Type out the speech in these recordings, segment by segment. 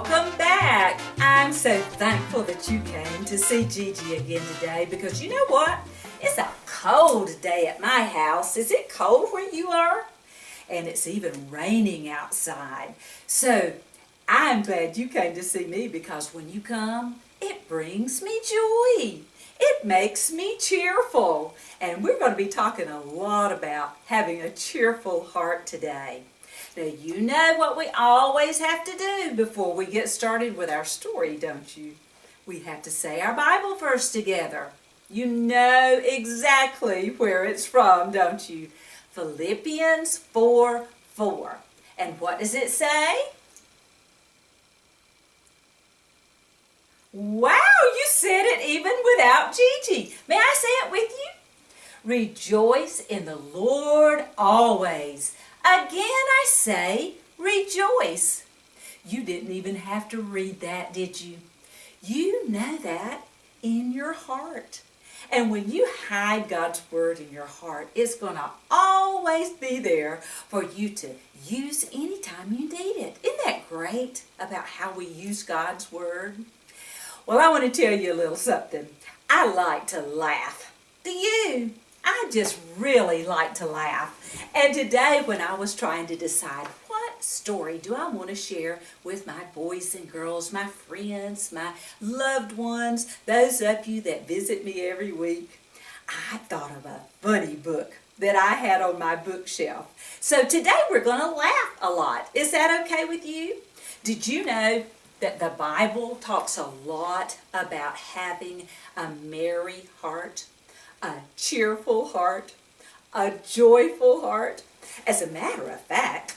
Welcome back. I'm so thankful that you came to see Gigi again today because you know what? It's a cold day at my house. Is it cold where you are? And it's even raining outside. So I'm glad you came to see me because when you come, it brings me joy. It makes me cheerful. And we're going to be talking a lot about having a cheerful heart today. Now, you know what we always have to do before we get started with our story, don't you? We have to say our Bible verse together. You know exactly where it's from, don't you? Philippians 4:4. And what does it say? Wow, you said it even without Gigi. May I say it with you? Rejoice in the Lord always. Again I say, rejoice. You didn't even have to read that, did you? You know that in your heart. And when you hide God's word in your heart, it's going to always be there for you to use anytime you need it. Isn't that great about how we use God's word? Well, I want to tell you a little something. I like to laugh. Do you? I just really like to laugh. And today when I was trying to decide what story do I want to share with my boys and girls, my friends, my loved ones, those of you that visit me every week, I thought of a funny book that I had on my bookshelf. So today we're going to laugh a lot. Is that okay with you? Did you know that the Bible talks a lot about having a merry heart, a cheerful heart, a joyful heart? As a matter of fact,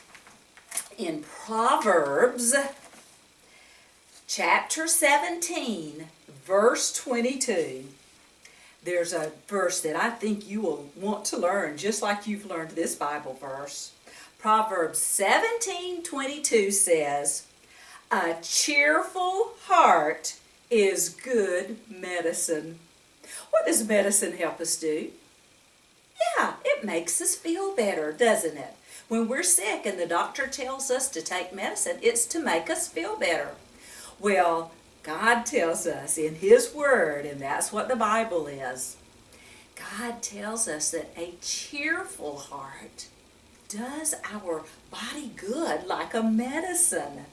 in Proverbs chapter 17, verse 22, there's a verse that I think you will want to learn just like you've learned this Bible verse. Proverbs 17:22 says, "A cheerful heart is good medicine." What does medicine help us do? Yeah, it makes us feel better, doesn't it? When we're sick and the doctor tells us to take medicine, it's to make us feel better. Well, God tells us in His Word, and that's what the Bible is, God tells us that a cheerful heart does our body good like a medicine.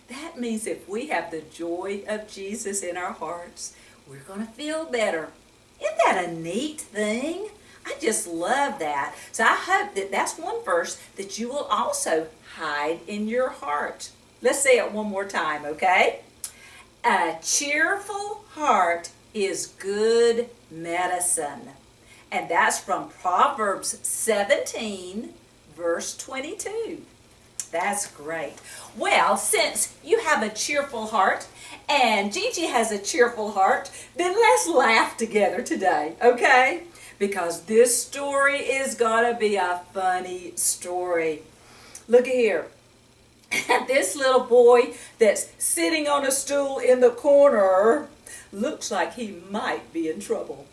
That means if we have the joy of Jesus in our hearts, we're going to feel better. Isn't that a neat thing? I just love that. So I hope that that's one verse that you will also hide in your heart. Let's say it one more time, okay? A cheerful heart is good medicine. And that's from Proverbs 17, verse 22. That's great. Well, since you have a cheerful heart and Gigi has a cheerful heart, then let's laugh together today, okay? Because this story is going to be a funny story. Look here. This little boy that's sitting on a stool in the corner looks like he might be in trouble.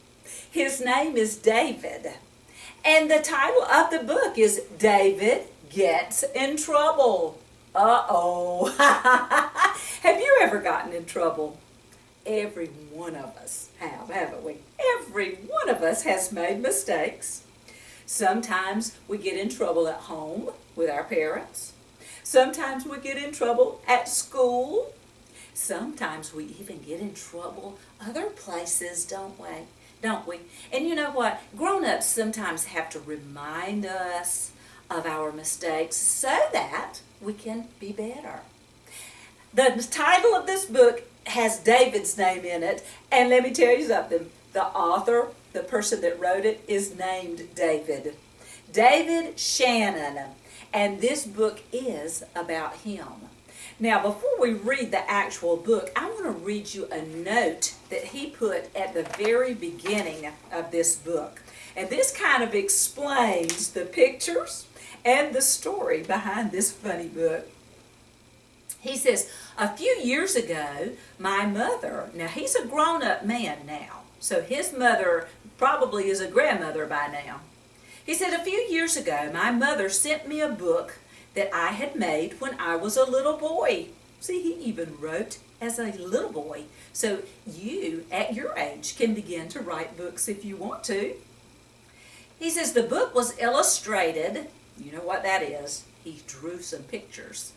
His name is David. And the title of the book is David Gets in Trouble. Uh-oh. Have you ever gotten in trouble? Every one of us have, haven't we? Every one of us has made mistakes. Sometimes we get in trouble at home with our parents. Sometimes we get in trouble at school. Sometimes we even get in trouble other places, don't we? And you know what? Grown-ups sometimes have to remind us of our mistakes so that we can be better. The title of this book has David's name in it, and let me tell you something. The author, the person that wrote it, is named David. David Shannon, and this book is about him. Now, before we read the actual book, I want to read you a note that he put at the very beginning of this book. And this kind of explains the pictures and the story behind this funny book. He says, a few years ago, my mother, now he's a grown-up man now, so his mother probably is a grandmother by now. He said, a few years ago, my mother sent me a book that I had made when I was a little boy. See, he even wrote as a little boy. So you, at your age, can begin to write books if you want to. He says the book was illustrated. You know what that is. He drew some pictures.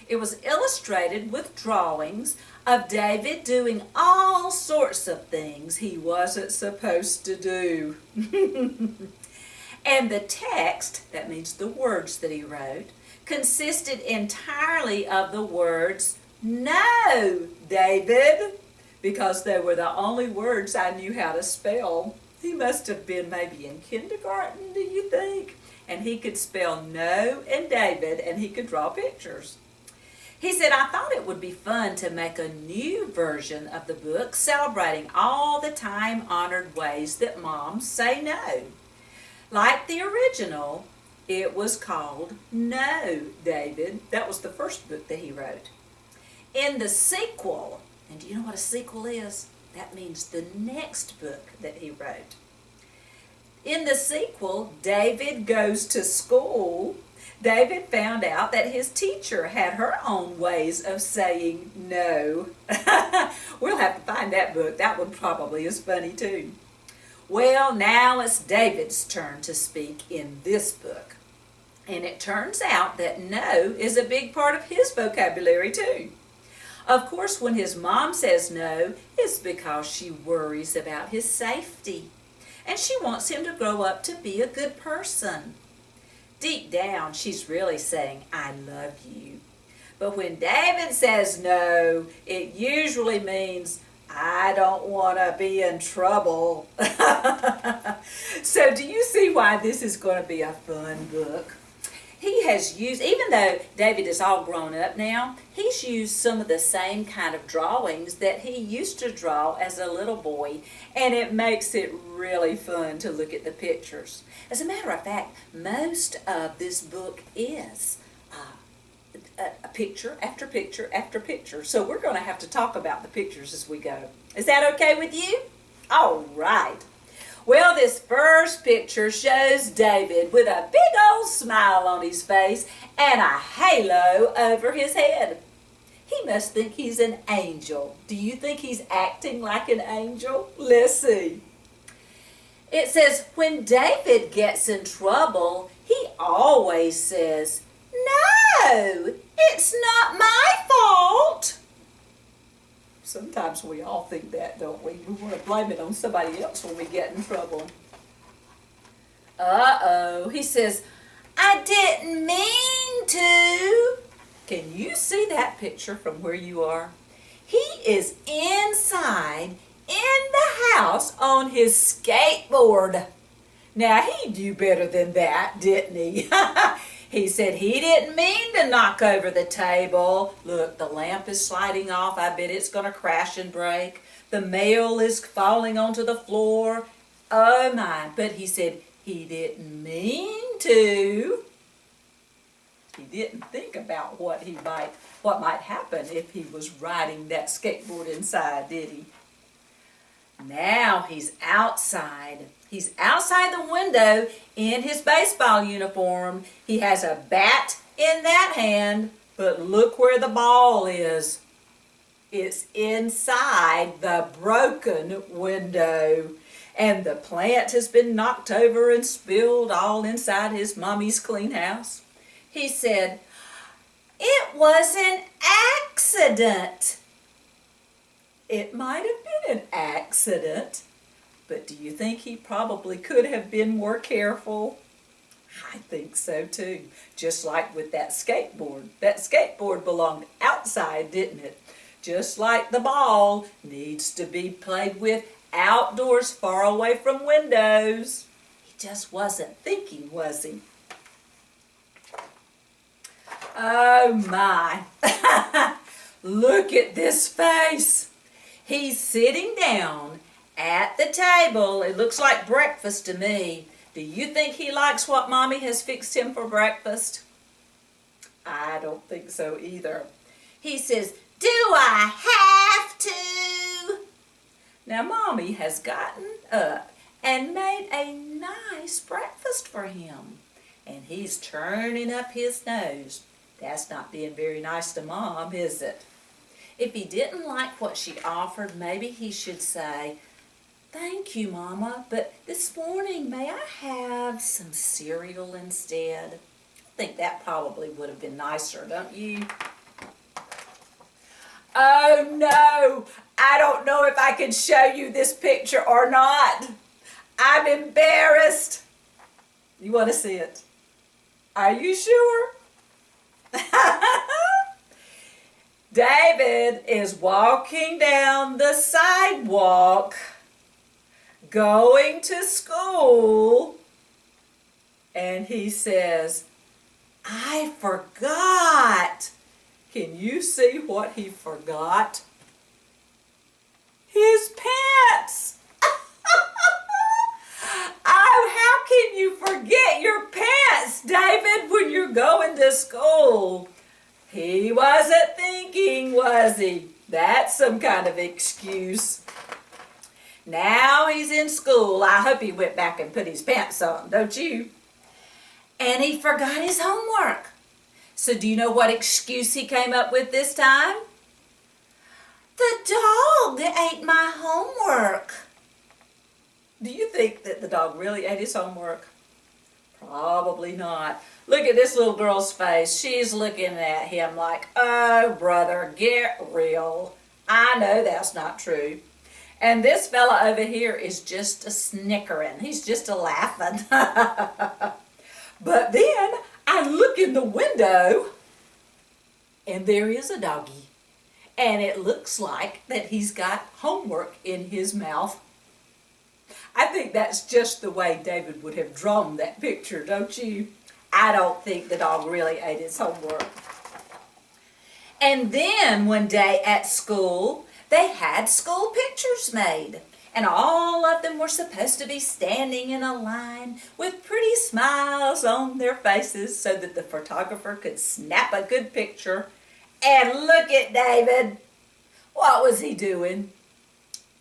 It was illustrated with drawings of David doing all sorts of things he wasn't supposed to do. And the text, that means the words that he wrote, consisted entirely of the words, "No, David," because they were the only words I knew how to spell. He must have been maybe in kindergarten, do you think? And he could spell no and David, and he could draw pictures. He said, I thought it would be fun to make a new version of the book celebrating all the time-honored ways that moms say no. Like the original, it was called No, David. That was the first book that he wrote. In the sequel, and do you know what a sequel is? That means the next book that he wrote. In the sequel, David Goes to School, David found out that his teacher had her own ways of saying no. We'll have to find that book. That one probably is funny too. Well, now it's David's turn to speak in this book. And it turns out that no is a big part of his vocabulary too. Of course, when his mom says no, it's because she worries about his safety. And she wants him to grow up to be a good person. Deep down, she's really saying, I love you. But when David says no, it usually means, I don't want to be in trouble. So do you see why this is going to be a fun book? He has used, even though David is all grown up now, he's used some of the same kind of drawings that he used to draw as a little boy, and it makes it really fun to look at the pictures. As a matter of fact, most of this book is a picture after picture after picture, so we're going to have to talk about the pictures as we go. Is that okay with you? All right. Well, this first picture shows David with a big old smile on his face and a halo over his head. He must think he's an angel. Do you think he's acting like an angel? Let's see. It says, when David gets in trouble, he always says, "No, it's not my fault." Sometimes we all think that, don't we? We want to blame it on somebody else when we get in trouble. Uh-oh. He says, "I didn't mean to." Can you see that picture from where you are? He is inside in the house on his skateboard. Now, he knew better than that, didn't he? He said he didn't mean to knock over the table. Look, the lamp is sliding off. I bet it's going to crash and break. The mail is falling onto the floor. Oh my. But he said he didn't mean to. He didn't think about what might happen if he was riding that skateboard inside, did he? Now he's outside. He's outside the window in his baseball uniform. He has a bat in that hand, but look where the ball is. It's inside the broken window. And the plant has been knocked over and spilled all inside his mommy's clean house. He said, "It was an accident." It might have been an accident, but do you think he probably could have been more careful? I think so too. Just like with that skateboard. That skateboard belonged outside, didn't it? Just like the ball needs to be played with outdoors, far away from windows. He just wasn't thinking, was he? Oh my. Look at this face. He's sitting down at the table. It looks like breakfast to me. Do you think he likes what Mommy has fixed him for breakfast? I don't think so either. He says, "Do I have to?" Now Mommy has gotten up and made a nice breakfast for him. And he's turning up his nose. That's not being very nice to Mom, is it? If he didn't like what she offered, maybe he should say, "Thank you, Mama, but this morning may I have some cereal instead?" I think that probably would have been nicer, don't you? Oh no, I don't know if I can show you this picture or not. I'm embarrassed. You want to see it? Are you sure? David is walking down the sidewalk, going to school, and he says, "I forgot." Can you see what he forgot? His pants. Oh, how can you forget your pants, David, when you're going to school? He wasn't thinking, was he? That's some kind of excuse. Now he's in school. I hope he went back and put his pants on, don't you? And he forgot his homework. So do you know what excuse he came up with this time? "The dog ate my homework." Do you think that the dog really ate his homework? Probably not. Look at this little girl's face. She's looking at him like, "Oh, brother, get real. I know that's not true." And this fella over here is just a snickering. He's just a laughing. But then I look in the window, and there is a doggy. And it looks like that he's got homework in his mouth. I think that's just the way David would have drawn that picture, don't you? I don't think the dog really ate his homework. And then one day at school, they had school pictures made. And all of them were supposed to be standing in a line with pretty smiles on their faces so that the photographer could snap a good picture. And look at David. What was he doing?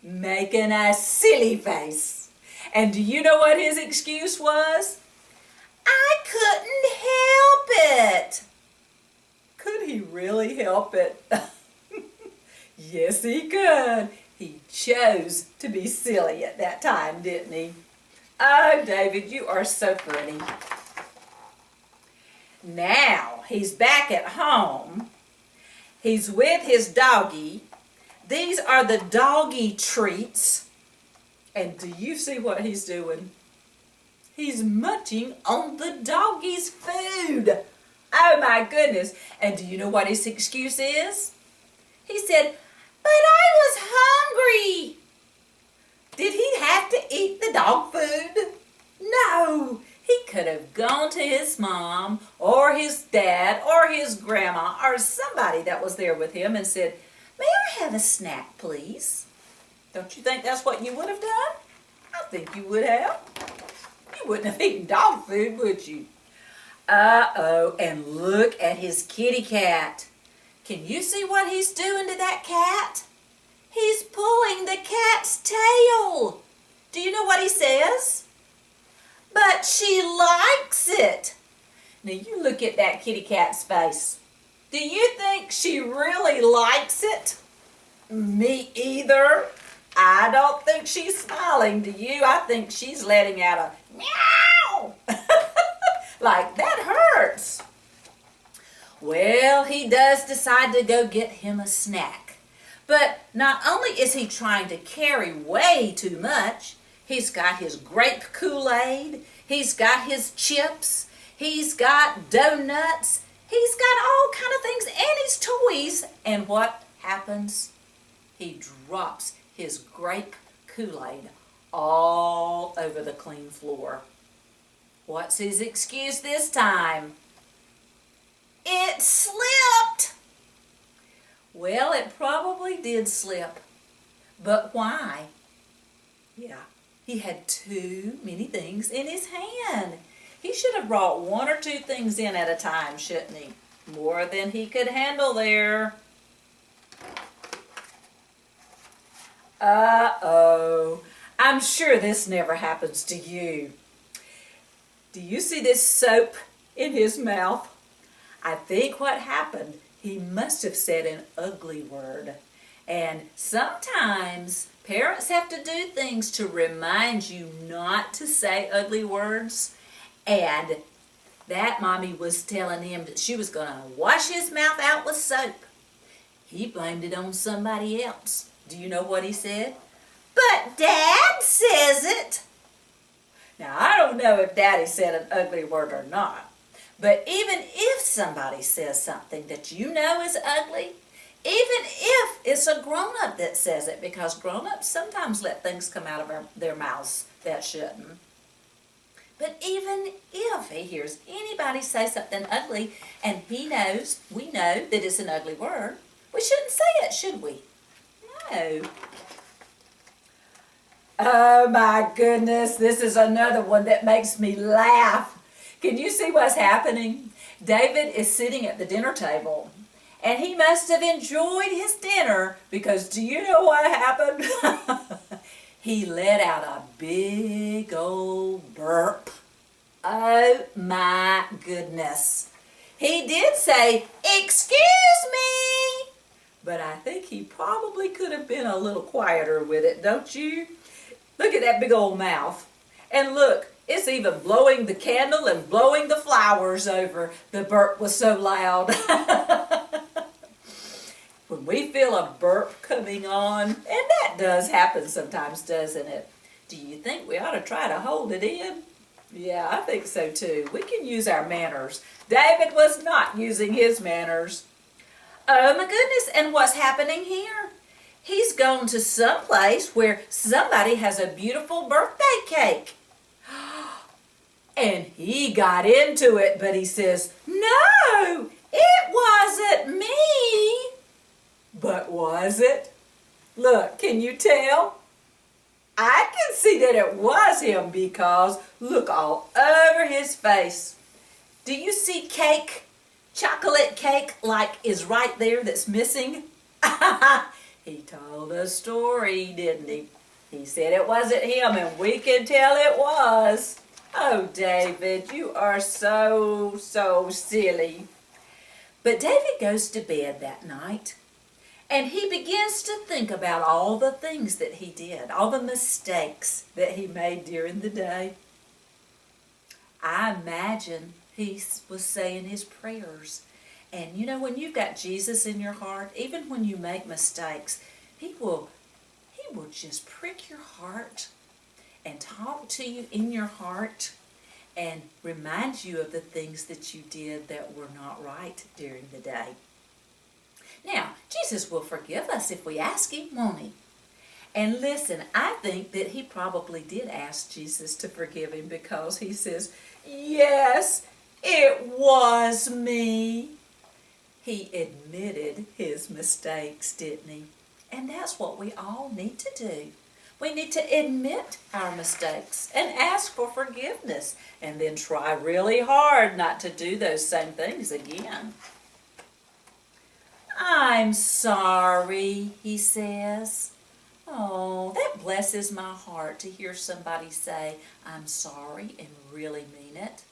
Making a silly face. And do you know what his excuse was? "I couldn't help it." Could he really help it? Yes, he could. He chose to be silly at that time, didn't he? Oh, David, you are so funny. Now, he's back at home. He's with his doggy. These are the doggy treats. And do you see what he's doing? He's munching on the doggy's food. Oh, my goodness. And do you know what his excuse is? He said, "But I was hungry." Did he have to eat the dog food? No. He could have gone to his mom or his dad or his grandma or somebody that was there with him and said, "May I have a snack, please?" Don't you think that's what you would have done? I think you would have. You wouldn't have eaten dog food, would you? Uh-oh, and look at his kitty cat. Can you see what he's doing to that cat? He's pulling the cat's tail. Do you know what he says? "But she likes it." Now you look at that kitty cat's face. Do you think she really likes it? Me either. I don't think she's smiling, do you? I think she's letting out a meow. Like, that hurts. Well, he does decide to go get him a snack. But not only is he trying to carry way too much, he's got his grape Kool-Aid, he's got his chips, he's got donuts, he's got all kind of things and his toys. And what happens? He drops his grape Kool-Aid all over the clean floor. What's his excuse this time? It slipped. Well, it probably did slip. But why? Yeah, he had too many things in his hand. He should have brought one or two things in at a time, shouldn't he? More than he could handle there. Uh-oh. I'm sure this never happens to you. Do you see this soap in his mouth? I think what happened, he must have said an ugly word. And sometimes parents have to do things to remind you not to say ugly words. And that mommy was telling him that she was going to wash his mouth out with soap. He blamed it on somebody else. Do you know what he said? But Dad says it. Now, I don't know if Daddy said an ugly word or not, but even if somebody says something that you know is ugly, even if it's a grown-up that says it, because grown-ups sometimes let things come out of their mouths that shouldn't. But even if he hears anybody say something ugly and we know that it's an ugly word, we shouldn't say it, should we? No. Oh my goodness, this is another one that makes me laugh. Can you see what's happening? David is sitting at the dinner table, and he must have enjoyed his dinner, because do you know what happened? He let out a big old burp. Oh my goodness. He did say, "Excuse me," but I think he probably could have been a little quieter with it, don't you? Look at that big old mouth. And look, it's even blowing the candle and blowing the flowers over. The burp was so loud. When we feel a burp coming on, and that does happen sometimes, doesn't it? Do you think we ought to try to hold it in? Yeah, I think so too. We can use our manners. David was not using his manners. Oh my goodness, and what's happening here? He's gone to some place where somebody has a beautiful birthday cake. And he got into it, but he says, "No, it wasn't me." But was it? Look, can you tell? I can see that it was him, because look all over his face. Do you see cake? Chocolate cake like is right there that's missing? He told a story, didn't he? He said it wasn't him, and we can tell it was. Oh, David, you are so silly. But David goes to bed that night, and he begins to think about all the things that he did, all the mistakes that he made during the day. I imagine he was saying his prayers. And you know, when you've got Jesus in your heart, even when you make mistakes, he will just prick your heart and talk to you in your heart and remind you of the things that you did that were not right during the day. Now, Jesus will forgive us if we ask him, won't he? And listen, I think that he probably did ask Jesus to forgive him, because he says, "Yes, it was me." He admitted his mistakes, didn't he? And that's what we all need to do. We need to admit our mistakes and ask for forgiveness, and then try really hard not to do those same things again. "I'm sorry," he says. Oh, that blesses my heart to hear somebody say, "I'm sorry," and really mean it.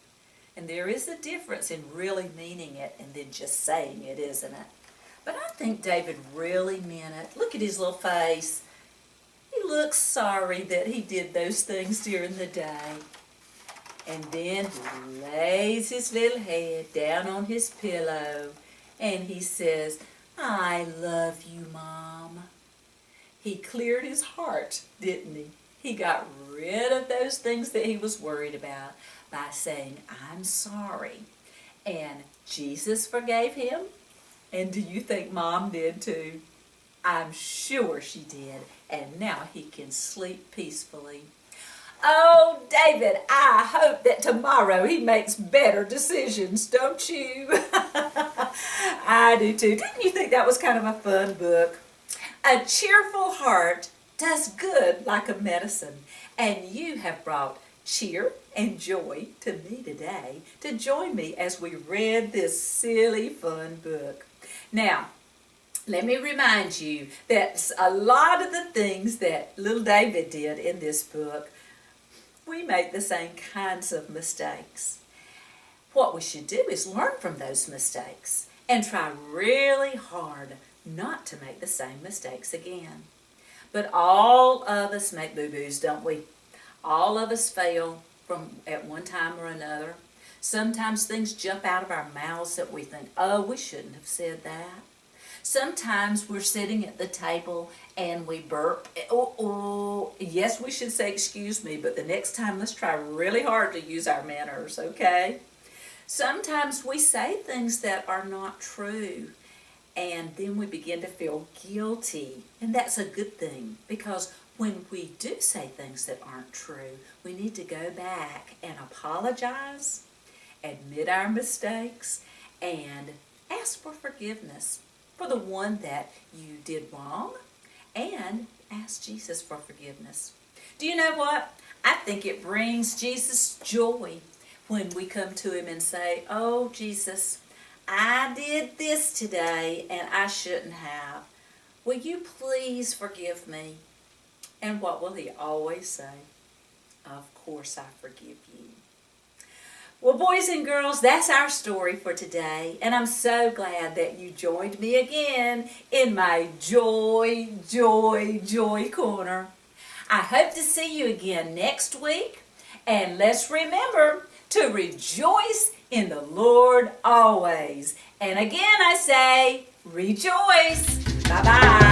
And there is a difference in really meaning it and then just saying it, isn't it? But I think David really meant it. Look at his little face. He looks sorry that he did those things during the day. And then he lays his little head down on his pillow and he says, "I love you, Mom." He cleared his heart, didn't he? He got rid of those things that he was worried about by saying, "I'm sorry." And Jesus forgave him. And do you think Mom did too? I'm sure she did. And now he can sleep peacefully. Oh, David, I hope that tomorrow he makes better decisions, don't you? I do too. Didn't you think that was kind of a fun book? A cheerful heart does good like a medicine. And you have brought cheer and joy to me today to join me as we read this silly fun book. Now, let me remind you that a lot of the things that little David did in this book, we make the same kinds of mistakes. What we should do is learn from those mistakes and try really hard not to make the same mistakes again. But all of us make boo-boos, don't we? All of us fail from at one time or another. Sometimes things jump out of our mouths that we think, oh, we shouldn't have said that. Sometimes we're sitting at the table and we burp. Oh, yes, we should say excuse me, but the next time let's try really hard to use our manners, okay? Sometimes we say things that are not true, and then we begin to feel guilty. And that's a good thing, because when we do say things that aren't true, we need to go back and apologize, admit our mistakes, and ask for forgiveness for the one that you did wrong, and ask Jesus for forgiveness. Do you know what? I think it brings Jesus joy when we come to him and say, oh, Jesus, I did this today and I shouldn't have. Will you please forgive me? And what will he always say? Of course I forgive you. Well, boys and girls, that's our story for today, and I'm so glad that you joined me again in my Joy, Joy, Joy Corner. I hope to see you again next week, and let's remember to rejoice in the Lord always. And again I say, rejoice. Bye-bye.